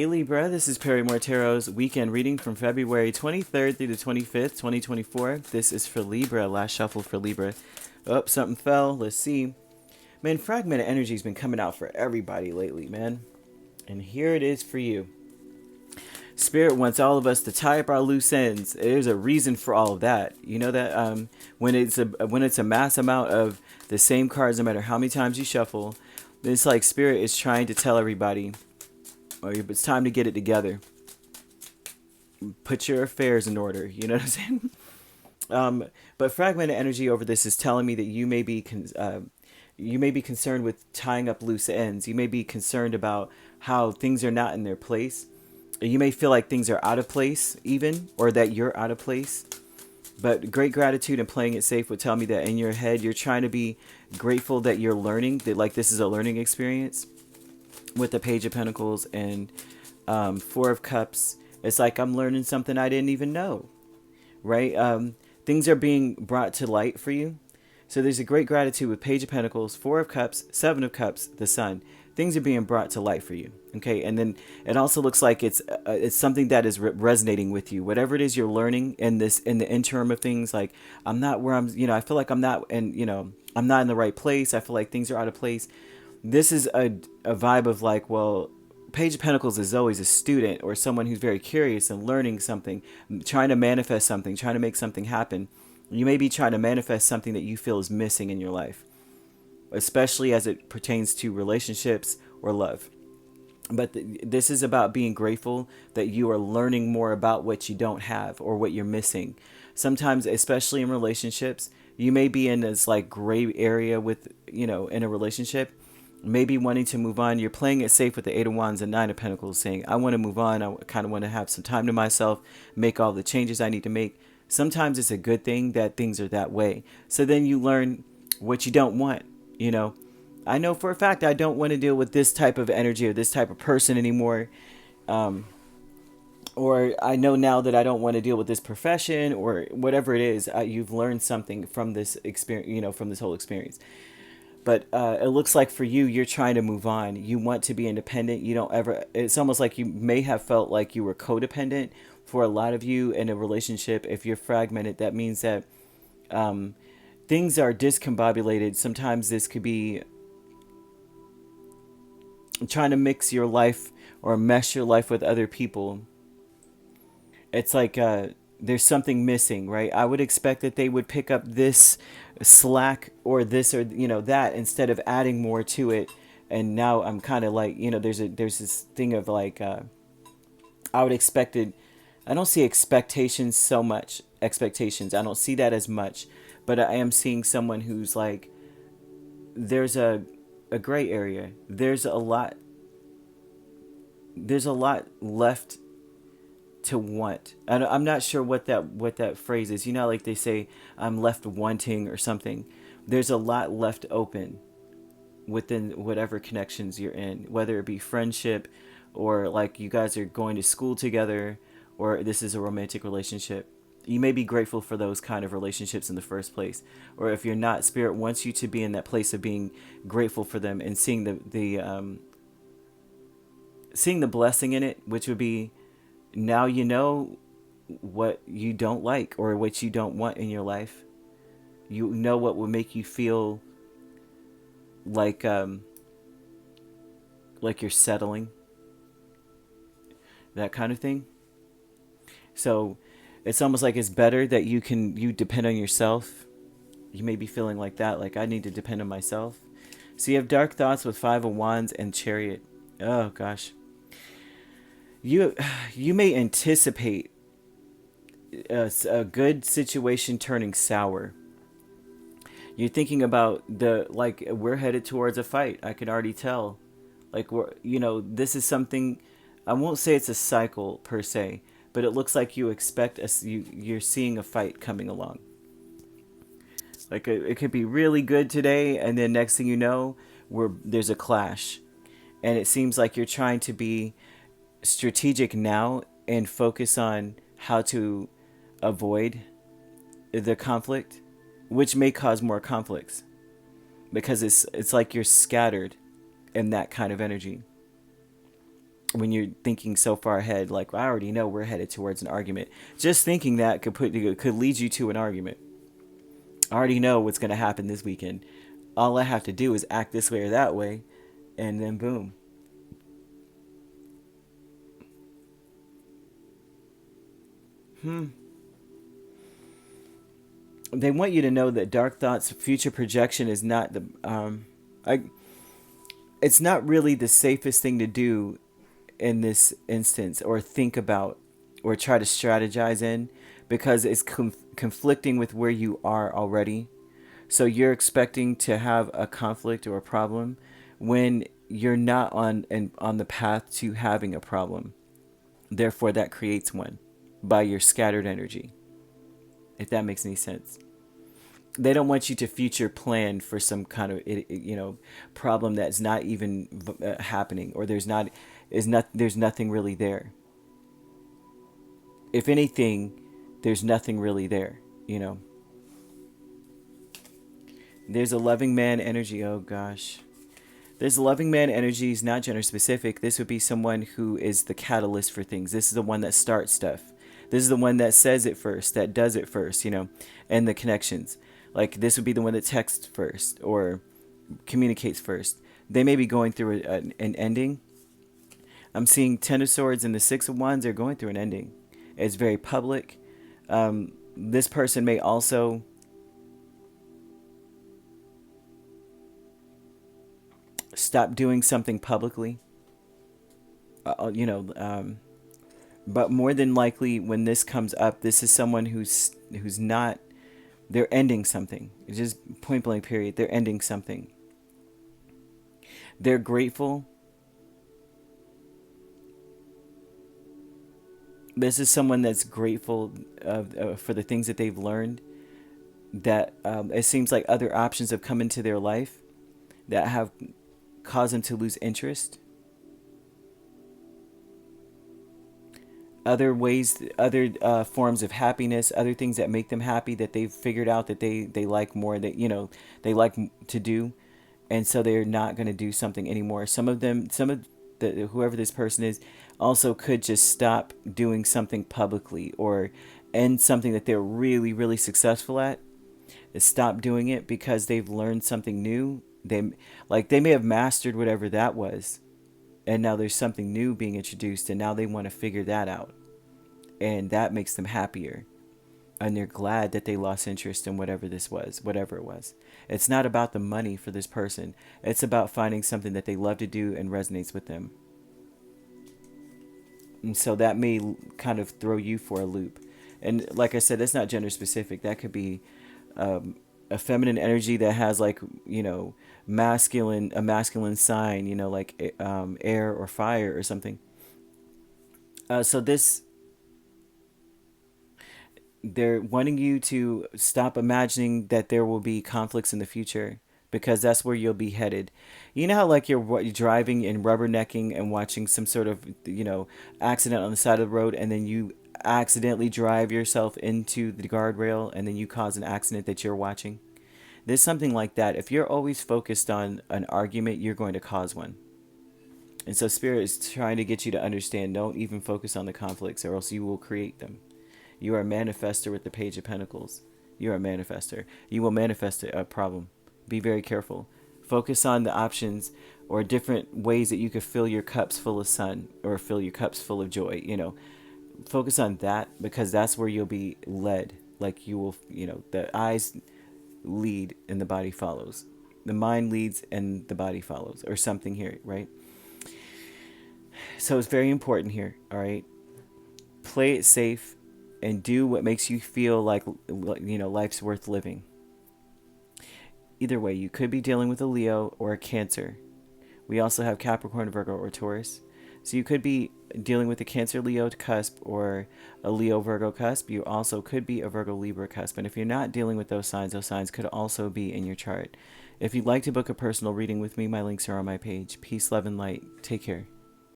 Hey Libra, this is Perrymore Tarot's weekend reading from February 23rd through the 25th, 2024. This is for Libra, last shuffle for Libra. Oh, something fell. Let's see. Man, fragmented energy's been coming out for everybody lately, man. And here it is for you. Spirit wants all of us to tie up our loose ends. There's a reason for all of that. You know that when it's a mass amount of the same cards, no matter how many times you shuffle, it's like Spirit is trying to tell everybody, or it's time to get it together. Put your affairs in order. You know what I'm saying? But fragmented energy over this is telling me that you may be concerned with tying up loose ends. You may be concerned about how things are not in their place. You may feel like things are out of place even, or that you're out of place. But great gratitude and playing it safe would tell me that in your head, you're trying to be grateful that you're learning, that like this is a learning experience. With the Page of Pentacles and Four of Cups, it's like I'm learning something I didn't even know, right? Things are being brought to light for you. So there's a great gratitude with Page of Pentacles, Four of Cups, Seven of Cups, the Sun. Things are being brought to light for you, okay? And then it also looks like it's something that is resonating with you. Whatever it is you're learning in the interim of things, like I'm not where I feel like I'm not, and I'm not in the right place. I feel like things are out of place. This is a vibe of like, well, Page of Pentacles is always a student or someone who's very curious and learning something, trying to manifest something, trying to make something happen. You may be trying to manifest something that you feel is missing in your life, especially as it pertains to relationships or love. But this is about being grateful that you are learning more about what you don't have or what you're missing. Sometimes, especially in relationships, you may be in this like gray area with, in a relationship, maybe wanting to move on. You're playing it safe with the Eight of Wands and Nine of Pentacles, saying, I want to move on. I kind of want to have some time to myself, make all the changes I need to make. Sometimes it's a good thing that things are that way. So then you learn what you don't want. I know for a fact I don't want to deal with this type of energy or this type of person anymore. Or I know now that I don't want to deal with this profession or whatever it is. You've learned something from this experience, from this whole experience. But it looks like for you, you're trying to move on. You want to be independent. You don't ever, it's almost like you may have felt like you were codependent for a lot of you in a relationship. If you're fragmented, that means that things are discombobulated. Sometimes this could be trying to mix your life or mesh your life with other people. It's like there's something missing, right? I would expect that they would pick up this slack or this or that instead of adding more to it. And now I'm kind of like, there's this thing of like I would expect it. I don't see expectations so much. Expectations. I don't see that as much. But I am seeing someone who's like, there's a gray area. There's a lot left to want. I'm not sure what that phrase is. Like they say, I'm left wanting or something. There's a lot left open within whatever connections you're in, whether it be friendship or like you guys are going to school together or this is a romantic relationship. You may be grateful for those kind of relationships in the first place. Or if you're not, Spirit wants you to be in that place of being grateful for them and seeing seeing the blessing in it, which would be now you know what you don't like or what you don't want in your life. You know what will make you feel like you're settling. That kind of thing. So it's almost like it's better that you depend on yourself. You may be feeling like that, like I need to depend on myself. So you have dark thoughts with Five of Wands and Chariot. Oh gosh. You may anticipate a good situation turning sour. You're thinking about we're headed towards a fight. I can already tell. Like this is something. I won't say it's a cycle per se, but it looks like you expect you're seeing a fight coming along. Like it could be really good today, and then next thing you know, there's a clash, and it seems like you're trying to be strategic now and focus on how to avoid the conflict, which may cause more conflicts because it's like you're scattered in that kind of energy. when you're thinking so far ahead, like, I already know we're headed towards an argument. Just thinking that could lead you to an argument. I already know what's going to happen this weekend. All I have to do is act this way or that way, and then boom. They want you to know that dark thoughts, future projection is not the it's not really the safest thing to do in this instance, or think about, or try to strategize in, because it's conflicting with where you are already. So you're expecting to have a conflict or a problem when you're not on the path to having a problem. Therefore, that creates one by your scattered energy, if that makes any sense. They don't want you to future plan for some kind of problem that's not even happening, or there's nothing really there. If anything, there's nothing really there. There's a loving man energy. Oh gosh. There's a loving man energy is not gender specific. This would be someone who is the catalyst for things. This is the one that starts stuff. This is the one that says it first, that does it first, and the connections. Like, this would be the one that texts first or communicates first. They may be going through an ending. I'm seeing Ten of Swords and the Six of Wands are going through an ending. It's very public. This person may also stop doing something publicly. But more than likely, when this comes up, this is someone who's not. They're ending something. It's just point blank period. They're ending something. They're grateful. This is someone that's grateful for the things that they've learned. That it seems like other options have come into their life that have caused them to lose interest. Other ways, other forms of happiness, other things that make them happy that they've figured out that they like more, that they like to do, and so they're not going to do something anymore. Some of whoever this person is also could just stop doing something publicly, or end something that they're really, really successful at. Stop doing it because they've learned something new. They may have mastered whatever that was, and now there's something new being introduced, and now they want to figure that out, and that makes them happier, and they're glad that they lost interest in whatever it was. It's not about the money for this person. It's about finding something that they love to do and resonates with them. And so that may kind of throw you for a loop. And like I said, that's not gender specific. That could be a feminine energy that has a masculine sign, like air or fire or something. So they're wanting you to stop imagining that there will be conflicts in the future, because that's where you'll be headed. You know how you're driving and rubbernecking and watching some sort of accident on the side of the road, and then you accidentally drive yourself into the guardrail, and then you cause an accident that you're watching. There's something like that. If you're always focused on an argument, you're going to cause one. And so Spirit is trying to get you to understand, don't even focus on the conflicts, or else you will create them. You are a manifester with the Page of Pentacles. You are a manifester. You will manifest a problem. Be very careful. Focus on the options or different ways that you could fill your cups full of sun, or fill your cups full of joy. Focus on that, because that's where you'll be led. Like you will, the eyes lead and the body follows. The mind leads and the body follows, or something here, right? So it's very important here, all right? Play it safe and do what makes you feel like, life's worth living. Either way, you could be dealing with a Leo or a Cancer. We also have Capricorn, Virgo, or Taurus. So you could be dealing with a Cancer Leo cusp or a Leo Virgo cusp. You also could be a Virgo Libra cusp. And if you're not dealing with those signs could also be in your chart. If you'd like to book a personal reading with me, my links are on my page. Peace, love, and light. Take care.